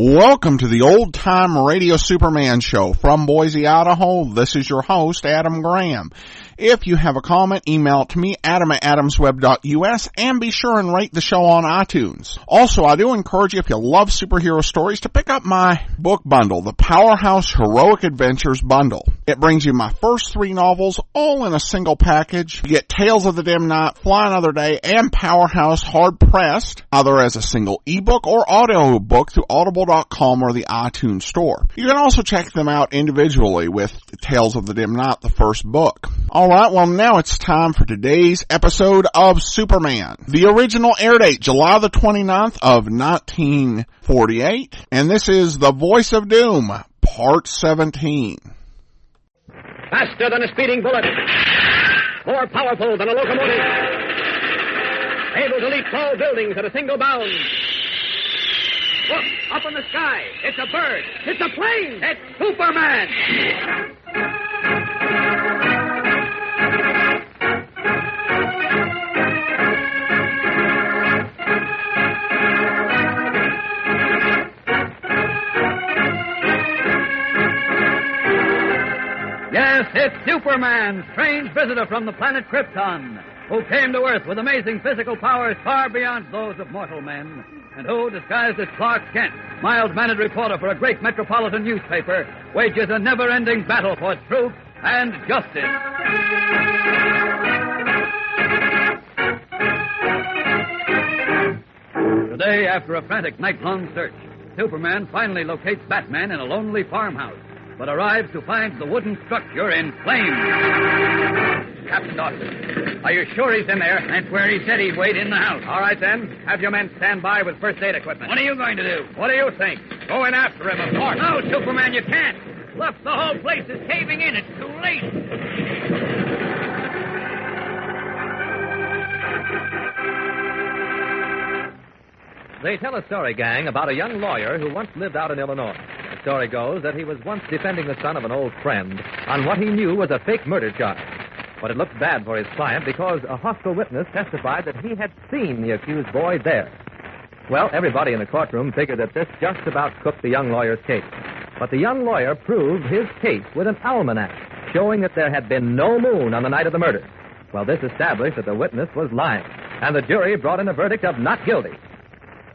Welcome to the Old Time Radio Superman Show from Boise, Idaho. This is your host, Adam Graham. If you have a comment, email it to me, adam@adamsweb.us, and be sure and rate the show on iTunes. Also, I do encourage you, if you love superhero stories, to pick up my book bundle, the Powerhouse Heroic Adventures Bundle. It brings you my first 3 novels, all in a single package. You get Tales of the Dim Night, Fly Another Day, and Powerhouse Hard Pressed, either as a single ebook or audio book through audible.com or the iTunes store. You can also check them out individually with Tales of the Dim Night, the first book. Alright, well now it's time for today's episode of Superman. The original air date, July the 29th of 1948, and this is The Voice of Doom, Part 17. Faster than a speeding bullet. More powerful than a locomotive. Able to leap tall buildings at a single bound. Look, up in the sky. It's a bird. It's a plane. It's Superman. Yes, it's Superman, strange visitor from the planet Krypton, who came to Earth with amazing physical powers far beyond those of mortal men, and who, disguised as Clark Kent, mild-mannered reporter for a great metropolitan newspaper, wages a never-ending battle for truth and justice. Today, after a frantic night-long search, Superman finally locates Batman in a lonely farmhouse, but arrives to find the wooden structure in flames. Captain Dawson, are you sure he's in there? That's where he said he'd wait, in the house. All right, then. Have your men stand by with first aid equipment. What are you going to do? What do you think? Go in after him, of course. No, Superman, you can't. Look, the whole place is caving in. It's too late. They tell a story, gang, about a young lawyer who once lived out in Illinois. The story goes that he was once defending the son of an old friend on what he knew was a fake murder charge. But it looked bad for his client because a hostile witness testified that he had seen the accused boy there. Well, everybody in the courtroom figured that this just about cooked the young lawyer's case. But the young lawyer proved his case with an almanac, showing that there had been no moon on the night of the murder. Well, this established that the witness was lying, and the jury brought in a verdict of not guilty.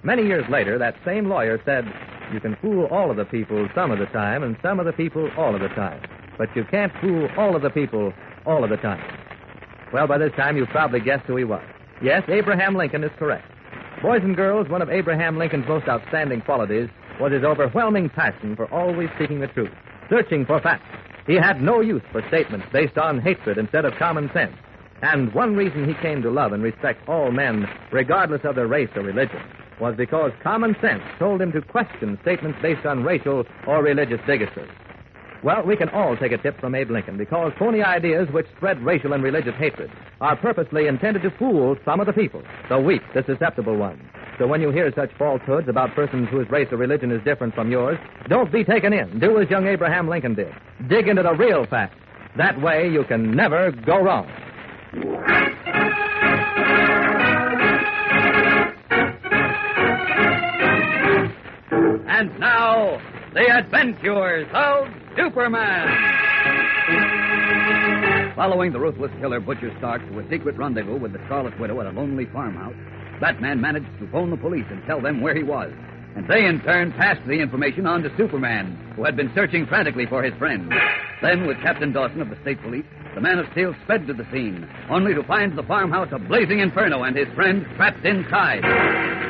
Many years later, that same lawyer said, "You can fool all of the people some of the time, and some of the people all of the time. But you can't fool all of the people all of the time." Well, by this time, you've probably guessed who he was. Yes, Abraham Lincoln is correct. Boys and girls, one of Abraham Lincoln's most outstanding qualities was his overwhelming passion for always seeking the truth, searching for facts. He had no use for statements based on hatred instead of common sense. And one reason he came to love and respect all men, regardless of their race or religion, was because common sense told him to question statements based on racial or religious bigotry. Well, we can all take a tip from Abe Lincoln, because phony ideas which spread racial and religious hatred are purposely intended to fool some of the people, the weak, the susceptible ones. So when you hear such falsehoods about persons whose race or religion is different from yours, don't be taken in. Do as young Abraham Lincoln did. Dig into the real facts. That way you can never go wrong. And now, the adventures of Superman. Following the ruthless killer Butcher Stark to a secret rendezvous with the Scarlet Widow at a lonely farmhouse, Batman managed to phone the police and tell them where he was. And they, in turn, passed the information on to Superman, who had been searching frantically for his friend. Then, with Captain Dawson of the State Police, the Man of Steel sped to the scene, only to find the farmhouse a blazing inferno and his friend trapped inside.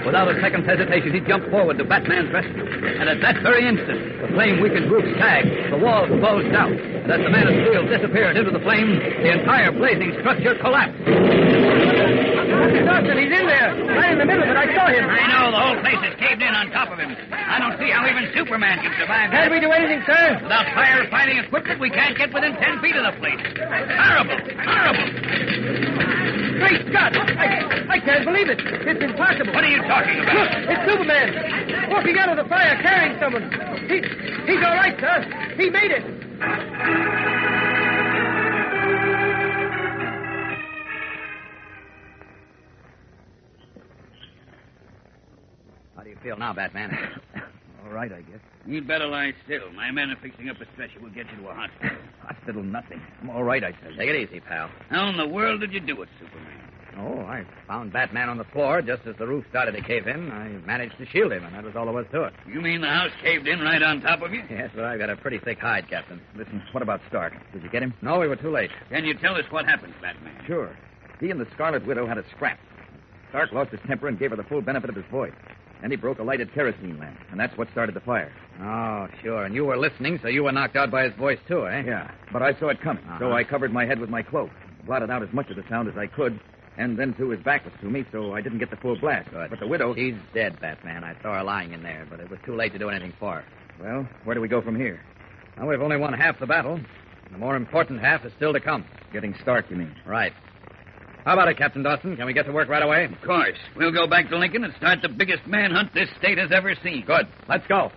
Without a second's hesitation, he jumped forward to Batman's rescue. And at that very instant, the flame-weakened roof sagged, the walls bulged out, and as the Man of Steel disappeared into the flames, the entire blazing structure collapsed. Mr. Dawson, he's in there. Right in the middle of it. I saw him. I know. The whole place is caved in on top of him. I don't see how even Superman can survive that. Can't we do anything, sir? Without fire-fighting equipment, we can't get within 10 feet of the place. Horrible! Horrible! Great Scott! I can't believe it. It's impossible. What are you talking about? Look, it's Superman. Walking out of the fire carrying someone. He's all right, sir. He made it. How do you feel now, Batman? All right, I guess. You'd better lie still. My men are fixing up a stretcher. We'll get you to a hospital. Hospital, nothing. I'm all right, I tell you. Take it easy, pal. How in the world did you do it, Superman? Oh, I found Batman on the floor just as the roof started to cave in. I managed to shield him, and that was all there was to it. You mean the house caved in right on top of you? Yes, but I've got a pretty thick hide, Captain. Listen, what about Stark? Did you get him? No, we were too late. Can you tell us what happened, Batman? Sure. He and the Scarlet Widow had a scrap. Stark lost his temper and gave her the full benefit of his voice. Then he broke a lighted kerosene lamp, and that's what started the fire. Oh, sure. And you were listening, so you were knocked out by his voice, too, eh? Yeah, but I saw it coming, so Uh-huh. I covered my head with my cloak, blotted out as much of the sound as I could, and then, too, his back was to me, so I didn't get the full blast. Good. But the widow... She's dead, Batman. I saw her lying in there, but it was too late to do anything for her. Well, where do we go from here? Well, we've only won half the battle. The more important half is still to come. Getting Stark, you mean? Right. How about it, Captain Dawson? Can we get to work right away? Of course. We'll go back to Lincoln and start the biggest manhunt this state has ever seen. Good. Let's go.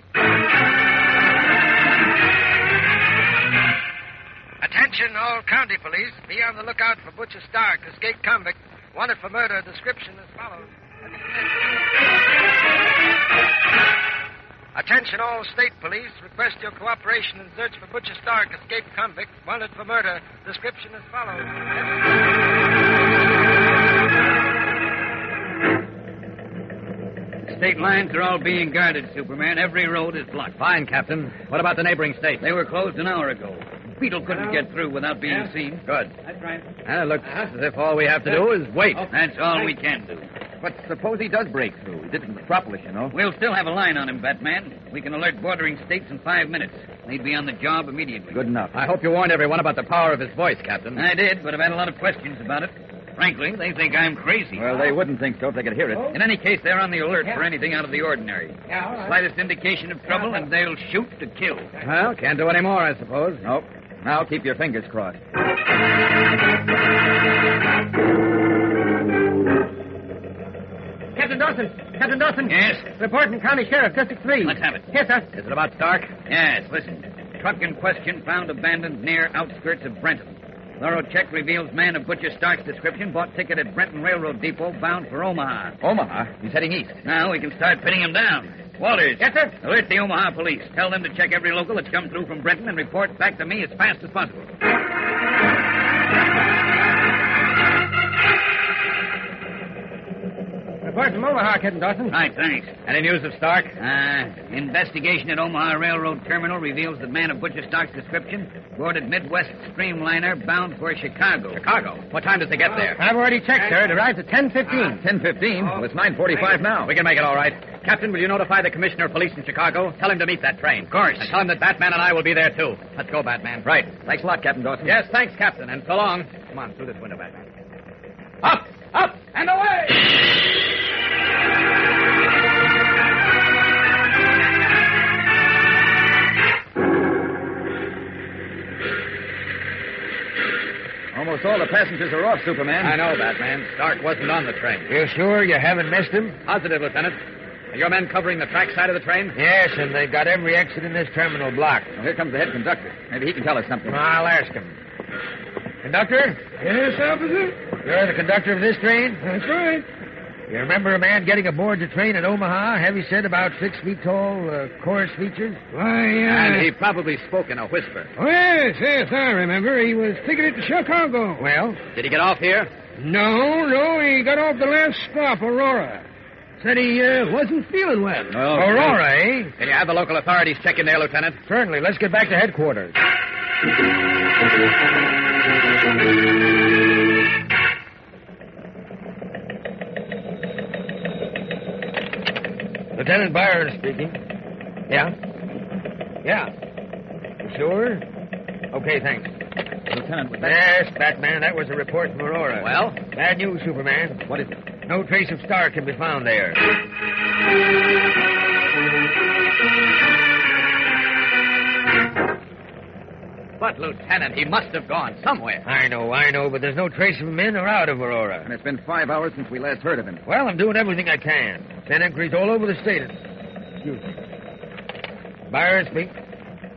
Attention, all county police. Be on the lookout for Butcher Stark, escaped convict, wanted for murder. Description as follows. Attention, all state police. Request your cooperation in search for Butcher Stark, escaped convict, wanted for murder. Description as follows. State lines are all being guarded, Superman. Every road is blocked. Fine, Captain. What about the neighboring states? They were closed an hour ago. Beetle couldn't get through without being seen. Good. That's right. And it looks as if all we have to do is wait. That's all we can do. But suppose he does break through. He did it in Metropolis, you know. We'll still have a line on him, Batman. We can alert bordering states in 5 minutes. They'd be on the job immediately. Good enough. I hope you warned everyone about the power of his voice, Captain. I did, but I've had a lot of questions about it. Frankly, they think I'm crazy. Well, they wouldn't think so if they could hear it. In any case, they're on the alert for anything out of the ordinary. Yeah, all right. Slightest indication of trouble, and they'll shoot to kill. Well, can't do any more, I suppose. Nope. Now keep your fingers crossed. Captain Dawson. Captain Dawson. Yes? Reporting County Sheriff, District 3. Let's have it. Yes, sir. Is it about Stark? Yes, listen. Truck in question found abandoned near outskirts of Brenton. Thorough check reveals man of Butcher Stark's description bought ticket at Brenton Railroad Depot bound for Omaha. Omaha? He's heading east. Now we can start pinning him down. Walters. Yes, sir. Alert the Omaha police. Tell them to check every local that's come through from Brenton and report back to me as fast as possible. Report from Omaha, Captain Dawson. Right, thanks. Any news of Stark? Investigation at Omaha Railroad Terminal reveals that man of Butcher Stark's description boarded Midwest Streamliner bound for Chicago. Chicago. What time does he get there? I've already checked, sir. It arrives at 10:15. 10:15? Well, it's 9:45 now. We can make it all right. Captain, will you notify the Commissioner of Police in Chicago? Tell him to meet that train. Of course. And tell him that Batman and I will be there, too. Let's go, Batman. Right. Thanks a lot, Captain Dawson. Yes, thanks, Captain, and so long. Come on, through this window, Batman. Up, up, and away! Almost all the passengers are off, Superman. I know, Batman. Stark wasn't on the train. You sure you haven't missed him? Positive, Lieutenant. Are your men covering the track side of the train? Yes, and they've got every exit in this terminal blocked. Well, here comes the head conductor. Maybe he can tell us something. I'll ask him. Conductor? Yes, officer? You're the conductor of this train? That's right. You remember a man getting aboard the train at Omaha, heavy-set, about 6 feet tall, coarse features? Why, And he probably spoke in a whisper. Oh, yes, I remember. He was ticketed to Chicago. Well? Did he get off here? No, he got off the last stop, Aurora. Said he wasn't feeling well. Oh, Aurora, eh? Can you have the local authorities check in there, Lieutenant? Certainly. Let's get back to headquarters. Lieutenant Byron speaking. Yeah? Yeah. You sure? Okay, thanks. Lieutenant, was that... Yes, Batman, that was a report from Aurora. Well? Bad news, Superman. What is it? No trace of Stark can be found there. But, Lieutenant, he must have gone somewhere. I know, but there's no trace of him in or out of Aurora. And it's been 5 hours since we last heard of him. Well, I'm doing everything I can. Send inquiries all over the state. Excuse me. Byron, speak.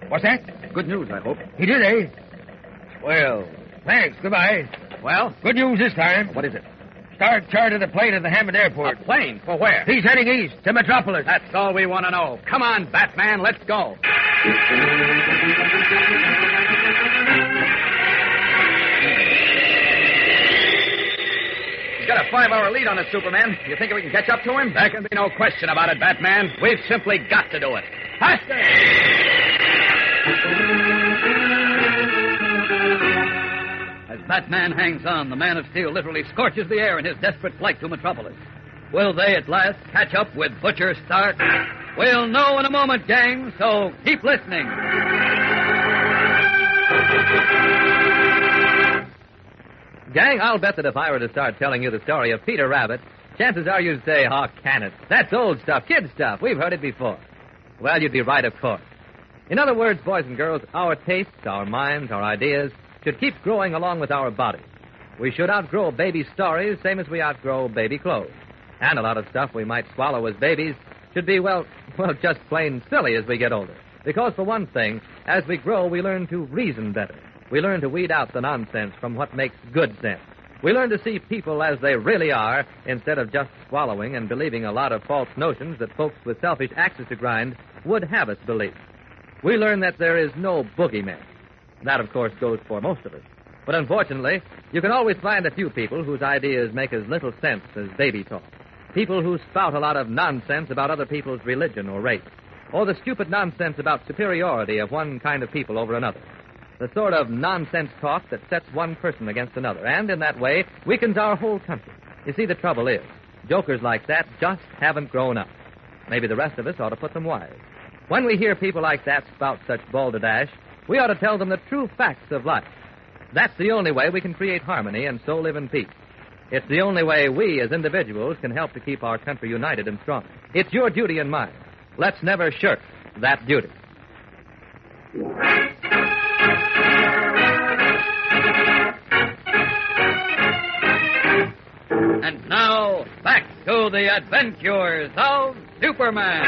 What's that? Good news, I hope. He did, eh? Well, thanks. Goodbye. Well? Good news this time. What is it? Stark chartered a plane at the Hammond Airport. A plane? For where? He's heading east to Metropolis. That's all we want to know. Come on, Batman, let's go. He's got a 5-hour lead on us, Superman. You think we can catch up to him? There can be no question about it, Batman. We've simply got to do it. Faster! As Batman hangs on, the Man of Steel literally scorches the air in his desperate flight to Metropolis. Will they at last catch up with Butcher Stark? We'll know in a moment, gang, so keep listening. Gang, I'll bet that if I were to start telling you the story of Peter Rabbit, chances are you'd say, "Oh, can it? That's old stuff, kid stuff. We've heard it before." Well, you'd be right, of course. In other words, boys and girls, our tastes, our minds, our ideas should keep growing along with our bodies. We should outgrow baby stories, same as we outgrow baby clothes. And a lot of stuff we might swallow as babies should be, well, just plain silly as we get older. Because, for one thing, as we grow, we learn to reason better. We learn to weed out the nonsense from what makes good sense. We learn to see people as they really are instead of just swallowing and believing a lot of false notions that folks with selfish axes to grind would have us believe. We learn that there is no boogeyman. That, of course, goes for most of us. But unfortunately, you can always find a few people whose ideas make as little sense as baby talk. People who spout a lot of nonsense about other people's religion or race, or the stupid nonsense about superiority of one kind of people over another. The sort of nonsense talk that sets one person against another, and in that way weakens our whole country. You see, the trouble is, jokers like that just haven't grown up. Maybe the rest of us ought to put them wise. When we hear people like that spout such balderdash, we ought to tell them the true facts of life. That's the only way we can create harmony and so live in peace. It's the only way we, as individuals, can help to keep our country united and strong. It's your duty and mine. Let's never shirk that duty. And now, back to the adventures of Superman.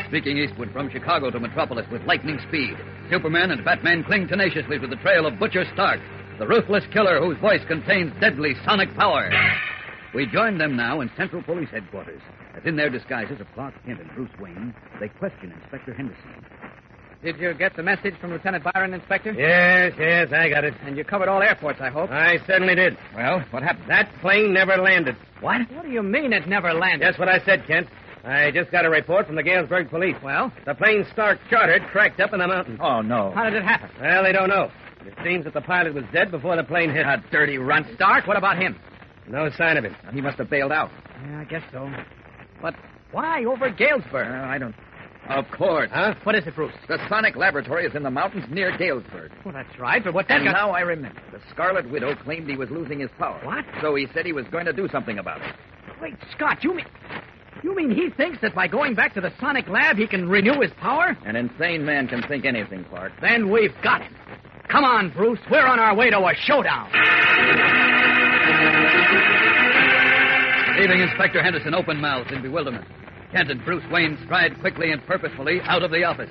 Speaking eastward from Chicago to Metropolis with lightning speed, Superman and Batman cling tenaciously to the trail of Butcher Stark, the ruthless killer whose voice contains deadly sonic power. We join them now in Central Police Headquarters, as in their disguises of Clark Kent and Bruce Wayne, they question Inspector Henderson. Did you get the message from Lieutenant Byron, Inspector? Yes, I got it. And you covered all airports, I hope. I certainly did. Well, what happened? That plane never landed. What? What do you mean it never landed? That's what I said, Kent. I just got a report from the Galesburg police. Well? The plane Stark chartered cracked up in the mountains. Oh, no. How did it happen? Well, they don't know. It seems that the pilot was dead before the plane hit. A dirty runt. Stark? What about him? No sign of him. He must have bailed out. Yeah, I guess so. But why over Galesburg? I don't... Of course. Huh? What is it, Bruce? The Sonic Laboratory is in the mountains near Galesburg. Well, that's right, but what And now I remember. The Scarlet Widow claimed he was losing his power. What? So he said he was going to do something about it. Wait, Scott, you mean he thinks that by going back to the Sonic Lab he can renew his power? An insane man can think anything, Clark. Then we've got him. Come on, Bruce. We're on our way to a showdown. Leaving Inspector Henderson open-mouthed in bewilderment, Kent and Bruce Wayne stride quickly and purposefully out of the office.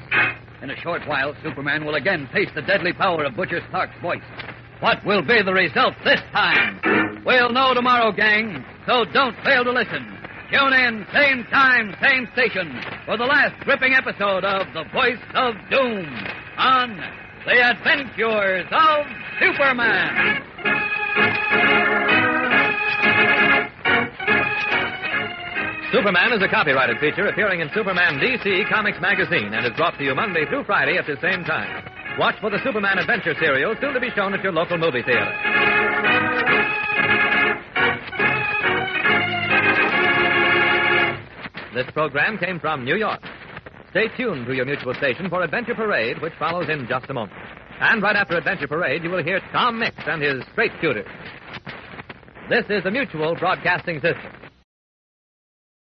In a short while, Superman will again face the deadly power of Butcher Stark's voice. What will be the result this time? We'll know tomorrow, gang, so don't fail to listen. Tune in, same time, same station, for the last gripping episode of The Voice of Doom on The Adventures of Superman. Superman is a copyrighted feature appearing in Superman DC Comics Magazine and is brought to you Monday through Friday at the same time. Watch for the Superman Adventure serial, soon to be shown at your local movie theater. This program came from New York. Stay tuned to your mutual station for Adventure Parade, which follows in just a moment. And right after Adventure Parade, you will hear Tom Mix and his Straight Shooters. This is the Mutual Broadcasting System.